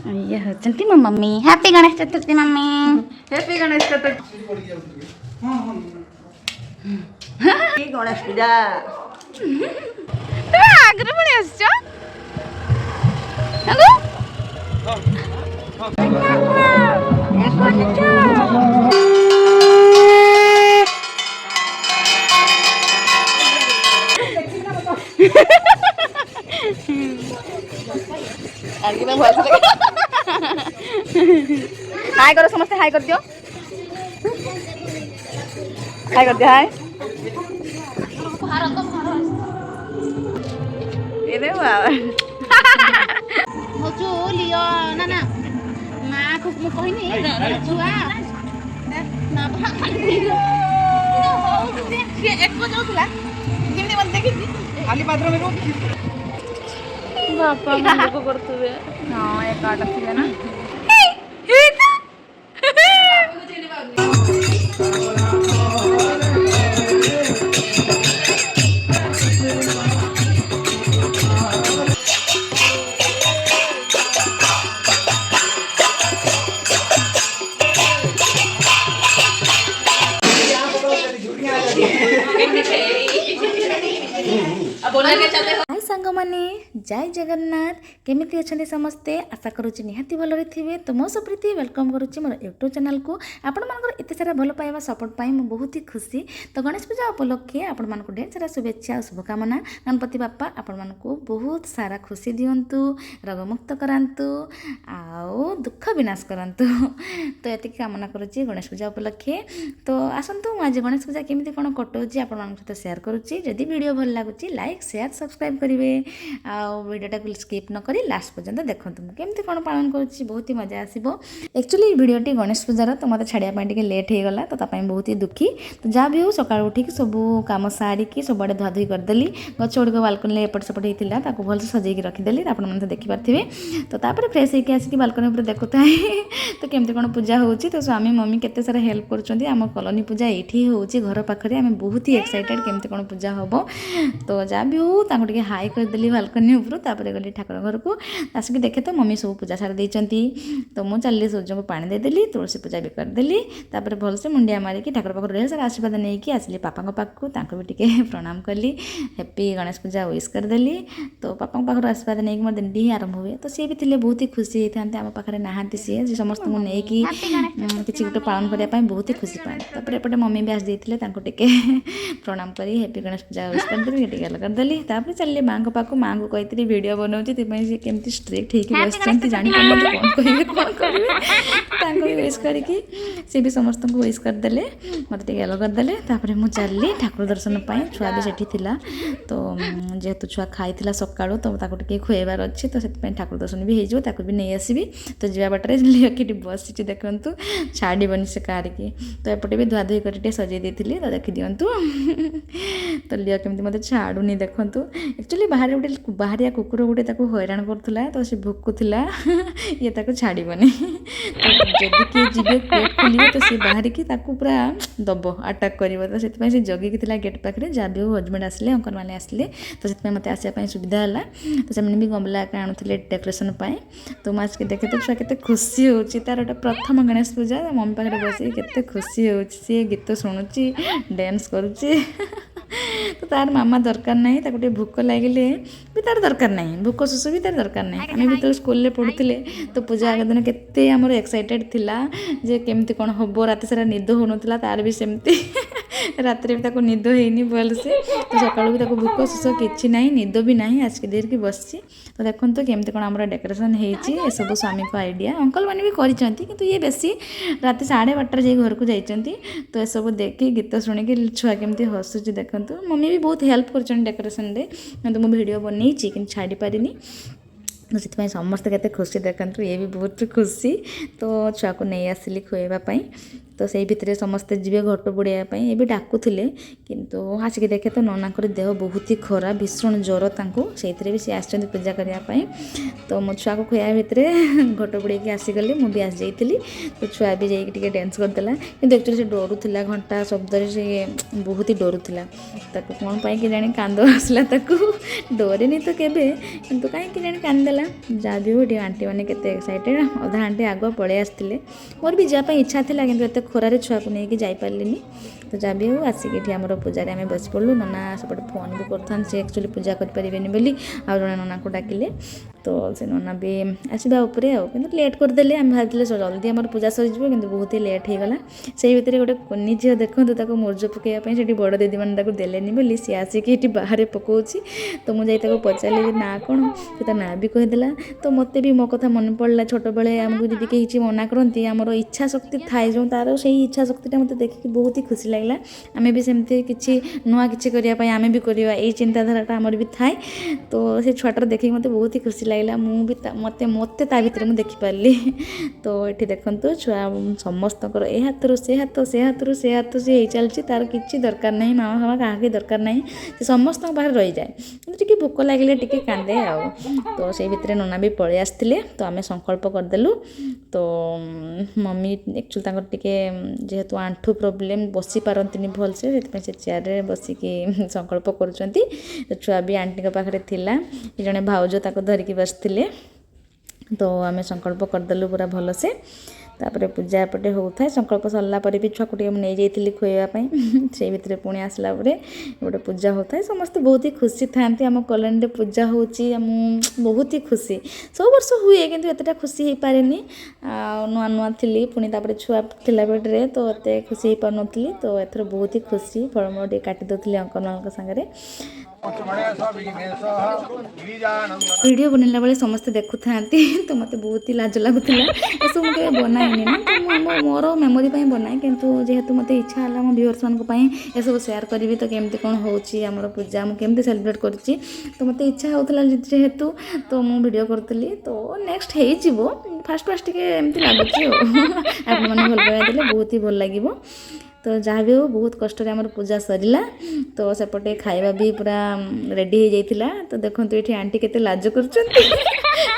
ये होचंती मो mummy happy Ganesh Chaturthi mummy happy Ganesh Chaturthi Ganesh पूजा तुम आगरे पुणी आसछ हेलो हाय करो समस्ते हाय कर दियो हाय कर दियो हाय ये हजो लियो ना ना माँ को मैं कहनी छुआ ना एक को जाउतला जिमने मत देखि खाली पात्र में बापा मन को करतुबे हां एक आटा थिबे ना हाय सांग माने जय जगन्नाथ केमिति अछन्ति समस्ते आशा करूची निहाती भलरे थिबे तो मो सप्रीति वेलकम करूची मोर यूट्यूब चैनल को आपण मानकर एते सारा भल पाइबा सपोर्ट पाई मो बहुत ही खुशी तो गणेश पूजा उपलक्षे आपण मानको ढेर सारा शुभेच्छा और शुभकामना गणपति बाप्पा आपण मानको बहुत सारा खुशी दियंतु रोगमुक्त करांतु आउ दुख विनाश करांतु तो एति कामना करूची गणेश पूजा उपलक्षे तो आसंतु आज गणेश पूजा केमिति कोन कटोची आपण मानको सहित शेयर करूची जदि वीडियो भल लागुची लाइक शेयर सब्सक्राइब करेंगे वीडियोटा को स्किप न करी लास्ट पर्यंत देखते केमती कौन पालन करुच्ची बहुत ही मजा आसो एक्चुअली भिडियोटी गणेश पूजार तो मतलब छाड़िया लेट हो गला तो बहुत ही दुखी तो जहाँ भी हो सका उठिक सब कम सारिकी सबुआड़े धुआधुई करदेली गच गुड़िक बालकनी एपट सेपट होता भल सजेक रखीदेली आप देखिपारे तो तापर फ्रेश होकर आसिक बालकनी पर देखुए तो केमती कौन पूजा हो तो स्वामी मम्मी केते सारा हेल्प कर कॉलोनी पूजा ये हो घर पाखे आम बहुत ही एक्साइटेड केमती कौन पूजा हम तो जहाँ भी हो टे हाई करदेली बालकनी उपरू गली ठाकुर घर को आसिक देखे तो मम्मी सब पूजा सारी देती तो मुझे चलिए सूर्य को पानी देदेली तुलसी पूजा भी करदेली भलसे मुंडिया मारिकी ठाकुर पाखर ढेर सारा आशीर्वाद नहीं आसली पापा पाखक भी टे प्रणाम कली हैप्पी गणेश पूजा विश करदेली तो पापा पाखर आशीर्वाद नहीं मोर दिन ही आरंभ हुए तो सी भी थे बहुत ही खुशी होता आम पाखे नहांती सी समस्त को लेकिन किसी गोटे पालन करने बहुत ही खुशी पाए एपटे मम्मी भी आसी टे प्रणाम कर हैप्पी गणेश पूजा विश करदेली टीका करदेली चलिए माँ पाक माँ को कहती वीडियो बनाऊँगी सी केमती स्ट्रिक्ट होकर बस जापारे कौन कहे विश करके सी भी समस्त को विश करदे मत टेल करदे मुझे ठाकुर दर्शन पाई छुआ भी सेठी थिला तो जेहेतु छुआ खाई सका तो टे खुएबार अच्छे तो ठाकुर दर्शन भी हो भी नहीं आसबि तो जा बाटर लिखी बसी देखु छाड़बनी से कार की तो एपटे भी धुआधुई कर सजे देती तो देखी दिंतु तो लियो केमती मत छाड़ूनी देखु एक्चुअली बाहर गोटे बाहरिया कुकुर गोटे हैरान करूला तो सी भुकुला ये छाड़बनी तो जदि किए जी गेट खोलिए तो सी बाहर की पूरा दब आटाक कर तो से जगिकी गेट पाखे जहाँ भी हजबैंड आसिले अंकल मैंने आसिले तो से मत आसापी सुविधा है तो से भी गमला आणुले डेकोरेशन तो मुझे देखे तो छुआ के खुशी होची तार गोटे प्रथम गणेश पूजा मम्मी पाखे बस के खुशी हो सी गीत शुणुची डांस करुच्ची तो तार मामा दरकार नहीं ताको भूक लगे भी तार दरकार नहीं भूक शोष भी तार दरकार नहीं आम भी स्कूल पढ़ुले तो पूजा आग दिन केते आमर एक्साइटेड थिला जे केमती कौन हम रात सारा निद हो नाला तार भी सेमती रात भी ताको निद होनी भलसे तो सकाळु भी ताको भूक शोष किसी ना निद भी ना आसिक देर की बसी तो देखो तो केमती कौन आम डेकोरेशन हो सब स्वामी को आइडिया अंकल मैंने भी कर ये बेसी रात 12:30 जाए घर को जाइए तो सब देखी गीत शुणिकी छुआ केमती हसुची देखो मम्मी भी बहुत हेल्प कर डेकोरेशन तो मुझे वीडियो बनई कि छाड़ी पारिनी तो से समस्त के खुशी देखु ये भी बहुत खुशी तो छुआ को नहीं आसिली खुएबाई ତ ସେଇ ଭିତରେ ସମସ୍ତେ ଯିବେ ଘଟ ବୁଡ଼େଇବା ପାଇଁ ଏବେ ଡାକୁଥିଲେ କିନ୍ତୁ ଆସିକି ଦେଖେ ତ ନନାଙ୍କର ଦେହ ବହୁତ ହି ଖରାପ ଭୀଷଣ ଜ୍ୱର ତାଙ୍କୁ ସେଇଥିରେ ବି ସେ ଆସିଛନ୍ତି ପୂଜା କରିବା ପାଇଁ ତ ମୋ ଛୁଆକୁ ଖୁଆଇବା ଭିତରେ ଘଟ ବୁଡ଼େଇକି ଆସିଗଲେ ମୁଁ ବି ଆସିଯାଇଥିଲି ତ ଛୁଆ ବି ଯାଇକି ଟିକେ ଡ୍ୟାନ୍ସ କରିଦେଲା କିନ୍ତୁ ଆକ୍ଚୁଆଲି ସେ ଡରୁଥିଲା ଘଣ୍ଟା ଶବ୍ଦରେ ସେ ବହୁତ ହି ଡରୁଥିଲା ତାକୁ କ'ଣ ପାଇଁ କେଜାଣି କାନ୍ଦ ଆସିଲା ତାକୁ ଡରେନି ତ କେବେ କିନ୍ତୁ କାହିଁକି ଜାଣି କାନ୍ଦିଦେଲା ଯାହା ବି ହଉ ଟିକେ ଆଣ୍ଟିମାନେ କେତେ ଏକ୍ସାଇଟେଡ଼ ଅଧା ଆଣ୍ଟି ଆଗୁଆ ପଳେଇ ଆସିଥିଲେ ମୋର ବି ଯିବା ପାଇଁ ଇଚ୍ଛା ଥିଲା କିନ୍ତୁ ଏତେ ଖରାରେ ଛୁଆକୁ ନେଇକି ଯାଇପାରିଲିନି ତ ଯାହା ବି ହଉ ଆସିକି ଏଠି ଆମର ପୂଜାରେ ଆମେ ବସି ପଡ଼ିଲୁ ନନା ସେପଟେ ଫୋନ୍ ବି କରୁଥାନ୍ତି ସେ ଆକ୍ଚୁଆଲି ପୂଜା କରିପାରିବେନି ବୋଲି ଆଉ ଜଣେ ନନାକୁ ଡାକିଲେ ତ ସେ ନନା ବି ଆସିବା ଉପରେ ଆଉ କିନ୍ତୁ ଲେଟ୍ କରିଦେଲେ ଆମେ ଭାବିଥିଲେ ଜଲ୍ଦି ଆମର ପୂଜା ସରିଯିବ କିନ୍ତୁ ବହୁତ ହି ଲେଟ୍ ହେଇଗଲା ସେଇ ଭିତରେ ଗୋଟେ କୁନି ଝିଅ ଦେଖନ୍ତୁ ତାକୁ ମୁର୍ଜ ପକାଇବା ପାଇଁ ସେଠି ବଡ଼ ଦିଦିମାନେ ତାକୁ ଦେଲେନି ବୋଲି ସିଏ ଆସିକି ଏଠି ବାହାରେ ପକାଉଛି ତ ମୁଁ ଯାଇ ତାକୁ ପଚାରିଲି ଯେ ନାଁ କ'ଣ ସେ ତା ନାଁ ବି କହିଦେଲା ତ ମୋତେ ବି ମୋ କଥା ମନେ ପଡ଼ିଲା ଛୋଟବେଳେ ଆମକୁ ଯଦି କେହି କିଛି ମନା କରନ୍ତି ଆମର ଇଚ୍ଛା ଶକ୍ତି ଥାଏ ଯେଉଁ ତା'ର ସେଇ ଇଚ୍ଛା ଶକ୍ତିଟା ମୋତେ ଦେଖିକି ବହୁତ ହି ଖୁସି ଲାଗିଲା ଆମେ ବି ସେମିତି କିଛି ନୂଆ କିଛି କରିବା ପାଇଁ ଆମେ ବି କରିବା ଏଇ ଚିନ୍ତାଧାରାଟା ଆମର ବି ଥାଏ ତ ସେ ଛୁଆଟାର ଦେଖିକି ମୋତେ ବହୁତ ହି ଖୁସି ଲାଗିଲା ମୁଁ ବି ମୋତେ ତା ଭିତରେ ମୁଁ ଦେଖିପାରିଲି ତ ଏଠି ଦେଖନ୍ତୁ ଛୁଆ ସମସ୍ତଙ୍କର ଏ ହାତରୁ ସେ ହାତ ସେ ହାତରୁ ସେ ହାତ ସେ ହେଇ ଚାଲିଛି ତା'ର କିଛି ଦରକାର ନାହିଁ ମାମା ଫାମା କାହାକୁ ଦରକାର ନାହିଁ ସେ ସମସ୍ତଙ୍କ ପାଖରେ ରହିଯାଏ କିନ୍ତୁ ଟିକେ ଭୋକ ଲାଗିଲେ ଟିକେ କାନ୍ଦେ ଆଉ ତ ସେଇ ଭିତରେ ନନା ବି ପଳେଇ ଆସିଥିଲେ ତ ଆମେ ସଂକଳ୍ପ କରିଦେଲୁ ତ ମମି ଆକ୍ଚୁଆଲି ତାଙ୍କର ଟିକେ ଯେହେତୁ ଆଣ୍ଠୁ ପ୍ରୋବ୍ଲେମ୍ ବସି ପାରନ୍ତିନି ଭଲସେ ସେଥିପାଇଁ ସେ ଚେୟାରରେ ବସିକି ସଂକଳ୍ପ କରୁଛନ୍ତି ତ ଛୁଆ ବି ଆଣ୍ଟିଙ୍କ ପାଖରେ ଥିଲା ଜଣେ ଭାଉଜ ତାକୁ ଧରିକି ବସିଥିଲେ ତ ଆମେ ସଂକଳ୍ପ କରିଦେଲୁ ପୁରା ଭଲସେ ତାପରେ ପୂଜା ଏପଟେ ହେଉଥାଏ ସଂକଳ୍ପ ସରିଲା ପରେ ବି ଛୁଆକୁ ଟିକେ ମୁଁ ନେଇଯାଇଥିଲି ଖୁଆଇବା ପାଇଁ ସେଇ ଭିତରେ ପୁଣି ଆସିଲା ପରେ ଗୋଟେ ପୂଜା ହେଉଥାଏ ସମସ୍ତେ ବହୁତ ହି ଖୁସି ଥାଆନ୍ତି ଆମ କଲୋନୀରେ ପୂଜା ହେଉଛି ମୁଁ ବହୁତ ହି ଖୁସି ସବୁ ବର୍ଷ ହୁଏ କିନ୍ତୁ ଏତେଟା ଖୁସି ହେଇପାରେନି ଆଉ ନୂଆ ନୂଆ ଥିଲି ପୁଣି ତାପରେ ଛୁଆ ଥିଲା ବେଡ଼ରେ ତ ଏତେ ଖୁସି ହେଇପାରୁନଥିଲି ତ ଏଥର ବହୁତ ହି ଖୁସି ଫଳମୂଳ ଟିକେ କାଟି ଦେଉଥିଲି ଅଙ୍କଲଙ୍କ ସାଙ୍ଗରେ ଭିଡ଼ିଓ ବନେଇଲା ବେଳେ ସମସ୍ତେ ଦେଖୁଥାନ୍ତି ତ ମୋତେ ବହୁତ ହି ଲାଜ ଲାଗୁଥିଲା ଏସବୁ ମୁଁ କେବେ ବନାଇନି ନା ତ ମୁଁ ମୋର ମେମୋରି ପାଇଁ ବନାଏ କିନ୍ତୁ ଯେହେତୁ ମୋତେ ଇଚ୍ଛା ହେଲା ମୋ ଭିଉଅର୍ସମାନଙ୍କ ପାଇଁ ଏସବୁ ସେୟାର କରିବି ତ କେମିତି କ'ଣ ହେଉଛି ଆମର ପୂଜା ମୁଁ କେମିତି ସେଲିବ୍ରେଟ୍ କରୁଛି ତ ମୋତେ ଇଚ୍ଛା ହେଉଥିଲା ଯେହେତୁ ତ ମୁଁ ଭିଡ଼ିଓ କରୁଥିଲି ତ ନେକ୍ସଟ ହେଇଯିବ ଫାଷ୍ଟ ଟିକେ ଏମିତି ଲାଗୁଛି ଆଉ ଆପଣମାନେ ଭଲ ପାଇବା ଦେଲେ ବହୁତ ହି ଭଲ ଲାଗିବ ତ ଯାହା ବି ହଉ ବହୁତ କଷ୍ଟରେ ଆମର ପୂଜା ସରିଲା ତ ସେପଟେ ଖାଇବା ବି ପୁରା ରେଡ଼ି ହେଇଯାଇଥିଲା ତ ଦେଖନ୍ତୁ ଏଠି ଆଣ୍ଟି କେତେ ଲାଜ କରୁଛନ୍ତି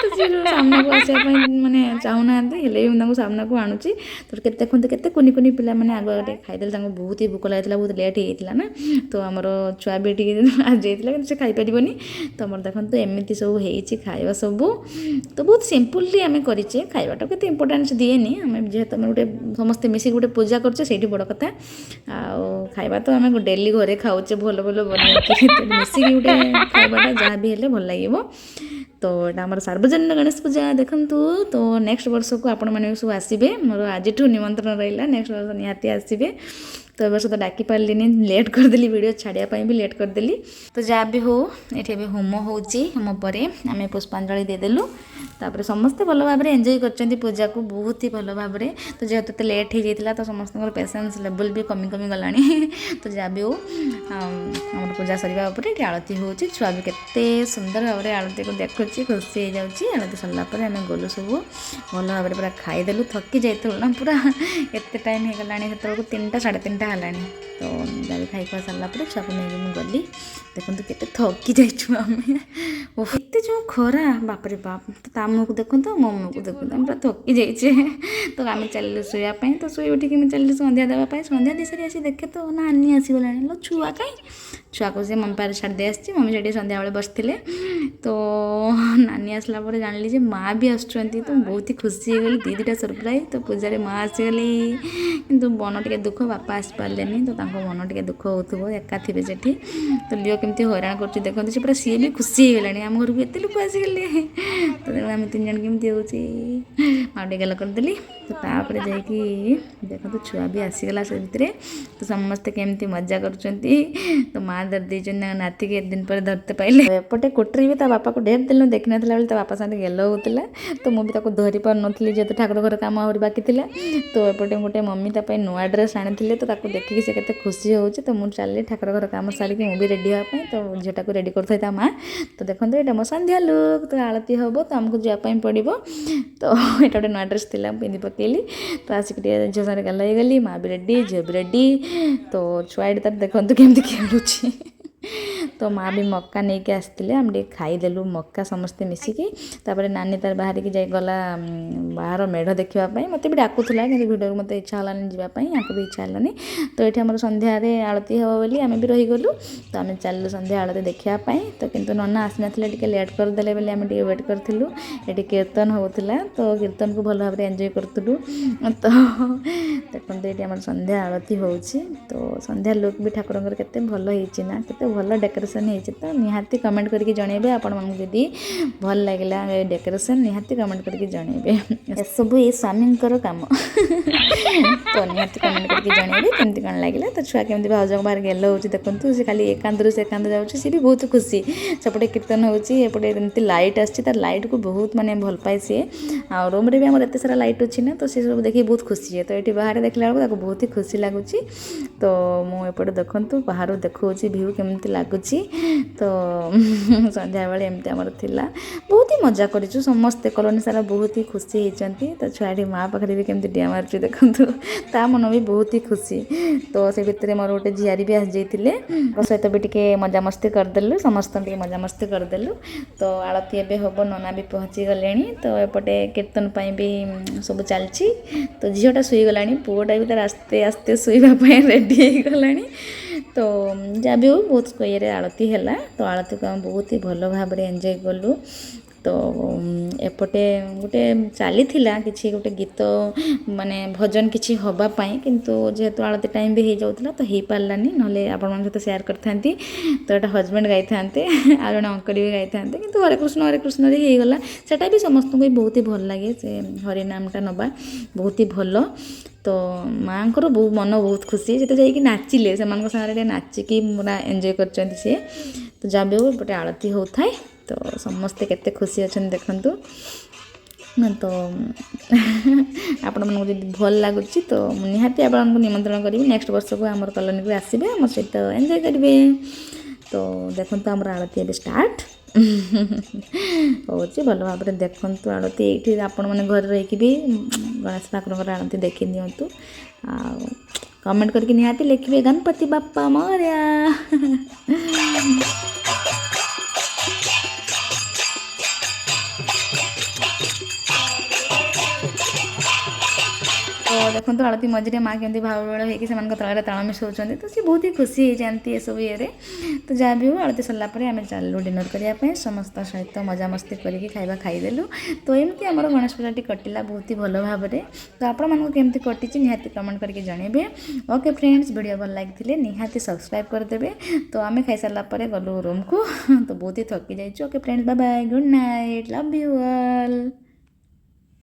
ତ ସିଏ ସାମ୍ନାକୁ ଆସିବା ପାଇଁ ମାନେ ଚାହୁଁନାହାନ୍ତି ହେଲେ ବି ମୁଁ ତାଙ୍କୁ ସାମ୍ନାକୁ ଆଣୁଛି ତ କେତେ ଦେଖନ୍ତୁ କେତେ କୁନି କୁନି ପିଲାମାନେ ଆଗ ଟିକେ ଖାଇଦେଲେ ତାଙ୍କୁ ବହୁତ ହି ଭୋକ ଲାଗିଥିଲା ବହୁତ ଲେଟ୍ ହେଇଯାଇଥିଲା ନା ତ ଆମର ଛୁଆ ବି ଟିକେ ଆସିଯାଇଥିଲା କିନ୍ତୁ ସେ ଖାଇପାରିବନି ତ ଆମର ଦେଖନ୍ତୁ ଏମିତି ସବୁ ହେଇଛି ଖାଇବା ସବୁ ତ ବହୁତ ସିମ୍ପଲି ଆମେ କରିଛେ ଖାଇବାଟାକୁ ଏତେ ଇମ୍ପୋର୍ଟାନ୍ସ ଦିଏନି ଆମେ ଯେହେତୁ ଆମେ ଗୋଟେ ସମସ୍ତେ ମିଶିକି ଗୋଟେ ପୂଜା କରୁଛେ ସେଇଠି ବଡ଼ କଥା ଆଉ ଖାଇବା ତ ଆମେ ଡେଲି ଘରେ ଖାଉଛେ ଭଲ ଭଲ ବନେଇକି ମିଶିକି ଗୋଟେ ଖାଇବାଟା ଯାହା ବି ହେଲେ ଭଲ ଲାଗିବ ତ ଏଇଟା ଆମର ସାର୍ବଜନୀନ ଗଣେଶ ପୂଜା ଦେଖନ୍ତୁ ତ ନେକ୍ସଟ ବର୍ଷକୁ ଆପଣମାନେ ସବୁ ଆସିବେ ମୋର ଆଜିଠୁ ନିମନ୍ତ୍ରଣ ରହିଲା ନେକ୍ସଟ ବର୍ଷ ନିହାତି ଆସିବେ ତ ଏ ବର୍ଷ ତ ଡାକି ପାରିଲିନି ଲେଟ୍ କରିଦେଲି ଭିଡ଼ିଓ ଛାଡ଼ିବା ପାଇଁ ବି ଲେଟ୍ କରିଦେଲି ତ ଯାହା ବି ହଉ ଏଠି ଏବେ ହୋମ ହେଉଛି ହୋମ ପରେ ଆମେ ପୁଷ୍ପାଞ୍ଜଳି ଦେଇଦେଲୁ ତାପରେ ସମସ୍ତେ ଭଲ ଭାବରେ ଏନ୍ଜୟ କରିଛନ୍ତି ପୂଜାକୁ ବହୁତ ହି ଭଲ ଭାବରେ ତ ଯେହେତୁ ଏତେ ଲେଟ୍ ହେଇଯାଇଥିଲା ତ ସମସ୍ତଙ୍କର ପେସେନ୍ସ ଲେଭେଲ୍ ବି କମି ଗଲାଣି ତ ଯାହା ବି ହଉ ଆମର ପୂଜା ସରିବା ଉପରେ ଏଠି ଆଳତି ହେଉଛି ଛୁଆ ବି କେତେ ସୁନ୍ଦର ଭାବରେ ଆଳତିକୁ ଦେଖୁଛି ଖୁସି ହେଇଯାଉଛି ଆଳତି ସରିଲା ପରେ ଆମେ ଗଲୁ ସବୁ ଭଲ ଭାବରେ ପୁରା ଖାଇଦେଲୁ ଥକି ଯାଇଥିଲୁ ନା ପୁରା ଏତେ ଟାଇମ୍ ହେଇଗଲାଣି ସେତେବେଳକୁ 3ଟା 3:30 ହେଲାଣି ତ ଯାଇ ଖାଇ ଖୁଆ ସାରିଲା ପରେ ଛୁଆକୁ ନେଇକି ମୁଁ ଗଲି ଦେଖନ୍ତୁ କେତେ ଥକି ଯାଇଛୁ ଆମେ ଏତେ ଯେଉଁ ଖରା ବାପରେ ବାପ ତା ମୁହଁକୁ ଦେଖନ୍ତୁ ମୋ ମୁହଁକୁ ଦେଖନ୍ତୁ ଆମେ ପୁରା ଥକି ଯାଇଛେ ତ ଆମେ ଚାଲିଲୁ ଶୋଇବା ପାଇଁ ତ ଶୋଇ ଉଠିକି ଆମେ ଚାଲିଲୁ ସନ୍ଧ୍ୟା ଦେବା ପାଇଁ ସନ୍ଧ୍ୟା ଦେଇ ସାରି ଆସି ଦେଖେ ତ ନାନୀ ଆସିଗଲାଣି ଲୋ ଛୁଆ କାହିଁ ଛୁଆକୁ ସେ ମମି ପାଖରେ ଛାଡ଼ି ଦେଇ ଆସିଛି ମମି ସେଠି ସନ୍ଧ୍ୟାବେଳେ ବସିଥିଲେ ତ ନାନୀ ଆସିଲା ପରେ ଜାଣିଲି ଯେ ମାଆ ବି ଆସୁଛନ୍ତି ତ ବହୁତ ହି ଖୁସି ହେଇଗଲି ଦୁଇଟା ସରପ୍ରାଇଜ୍ ତ ପୂଜାରେ ମାଆ ଆସିଗଲି କିନ୍ତୁ ମନ ଟିକେ ଦୁଃଖ ବାପା ଆସିପାରିଲେନି ତ ତାଙ୍କ ମନ ଟିକେ ଦୁଃଖ ହେଉଥିବ ଏକା ଥିବେ ସେଠି ତ ଲିଓ କେମିତି ହଇରାଣ କରୁଛି ଦେଖନ୍ତୁ ସେ ପୁରା ସିଏ ବି ଖୁସି ହେଇଗଲାଣି ଆମ ଘରକୁ ଏତେ ଲୋକ ଆସିଗଲେ ତ ତେଣୁ ଆମେ 3 ଜଣ କେମିତି ହେଉଛି ମାଆ ଟିକେ ଗାଲ କରିଦେଲି ତ ତାପରେ ଯାଇକି ଦେଖନ୍ତୁ ଛୁଆ ବି ଆସିଗଲା ସେ ଭିତରେ ତ ସମସ୍ତେ କେମିତି ମଜା କରୁଛନ୍ତି ତ ମାଆ माँ धर देते नाती के दिन पर धरते पाइले एपटे कोटरी भी ता बापा को ढेर दिन देखी नाला बेले ता बापा साथ गेल होता तो मुझे धरी पार नी जेहतु ठाकुर घर कम आहरी बाकी था तो एपटे गोटे मम्मी ताप नुआ ड्रेस आनी तो देखिए से केते खुशी होची तो मुझे चल ठाकुर घर कम सारिकी मुझे रेडी हाँपाई तो झीटा को रेडी करता था माँ तो देखो ये मो संध्या लुक तो आलती हम तो आमको जावाई पड़ो तो यहाँ गोटे नुआ ड्रेस थी पिंधि पकेली तो आसिक झील सारे गल गली माँ भी रेडी झील भी रेडी तो छुआ तार देखो केमती खेलुची तो माँ भी मक्का नहीं के आसते आम खाईदेलु मक्का समस्ते मिसिकी तापर नानी तार बाहर की गला बाहर मेढ़ देखापी मत भी डाकुला कि भिडियो मत इच्छा होलानी जावाई यहाँ भी इच्छा होलानी तो ये आम सन्धार आलती हे बोली आम भी रहीगलु तो आम चलू सन्ध्या आलती देखापी तो किंतु नना आसी ना लेट करदे बोली आम वेट करूँ ये कीर्तन होता तो कीर्तन को भल भाव में एंजॉय करूँ तो देखते ये आम सन्ध्या आलती हो सन्ध्या लुक भी ठाकुर केते भल होना केते भल डेकोरेशन होती तो निहाती कमेंट करके जनइबे आपण मानक जदि भल लागला डेकोरेशन निहाती कमेंट करके जनइबे सब ये स्वामी काम तो निहाती कमेंट करके जनइबे केमती कौन लगे तो छुआ केमती भाज बाहर गेल हो देखु से खाली एकांत से एकांत जाऊँगी सी भी बहुत खुशी सेपटे कीर्तन होपटे एमती लाइट आसी तार लाइट को बहुत माने भल पाए सी आ रूम रे भी आम एत सारा लाइट अच्छी ना तो सी सब देखिए बहुत खुशी है तो ये बाहर देखला बेलू बहुत ही खुशी लगुच तो मुझे देखु बाहर देखा भ्यू केमती लगुच तो संध्या बेले एमती आमर थिला बहुत ही मजा करूँ समस्ते कॉलोनी सारा बहुत ही खुशी होती तो छुआटी माँ पाखे भी केमती डिया मार्च देखु ता मन भी बहुत ही खुशी तो से भितर मोर गोटे झियारी भी आसी जाइए सहित भी टे मजामस्ती करदेलु समस्त मजामस्ती करदेलु तो आलती एवं हम नना भी पहुँची गले तो एपटे कीर्तन भी सब चलती तो झीटा शुईगला पुओटा भी तार आस्ते आस्ते शुवाई रेडी हो गला तो जहाँ भी हो बहुत ये आलती है तो आलती को आम बहुत ही भल भाव में एंजॉय कलु तो एपटे गोटे चली कि गोटे गीत माने भजन किसी हवापाई किंतु जेहेतु आलती टाइम भी हो जाता तो हो पारानी ना आपण सहित सेयार करता तो यहाँ हजबैंड गाई था आ जड़े अंकल भी गाई था कि हरे कृष्ण हो गला सेटा भी समस्त को बहुत ही भल लगे से हरिनामटा नवा बहुत ही भल तो माँ को मन बहुत खुशी से तो जाकि नाचिले से सारे नाचिकी पूरा एंजॉय कर सी तो जहाँ भी हो गोटे आलती होता है तो समस्ते केते खुशी अच्छा देखु तो आपण मानक जब भल लगुच तो निहाती आपको निमंत्रण करी नेक्स्ट वर्ष को आम कॉलोनी को आसबे आम सहित एंजॉय करेंगे तो देखो आम आलती ए स्टार्ट हो भल भाव में देखु आलती ये आपण मैंने घर रही भी गणेश ठाकुर आलती देखी दिंतु कमेंट करके निहाती लिखे गणपति बाप्पा मोरया। तो देखो तो आलती मझे माँ केमती भाव बेल हो तले ताल मिसाऊँ तो सी बहुत ही खुशी हो जाती ये सब ये तो जहाँ भी हो आलती सरला आम चलू डिनर करने समस्त सहित मजामस्ती करके खाଇବା खाईदेलु तो एमती आम गणेश पूजाटी कटिला बहुत ही भल भाव में तो आपण केमती कटी निहाती कमेंट करके जनइबे ओके फ्रेंड्स वीडियो भल लगी निहाती सब्सक्राइब करदेवे तो आम खाई सारा गलु रूम को तो बहुत ही थकी जाइए okay friends bye bye good night love you all.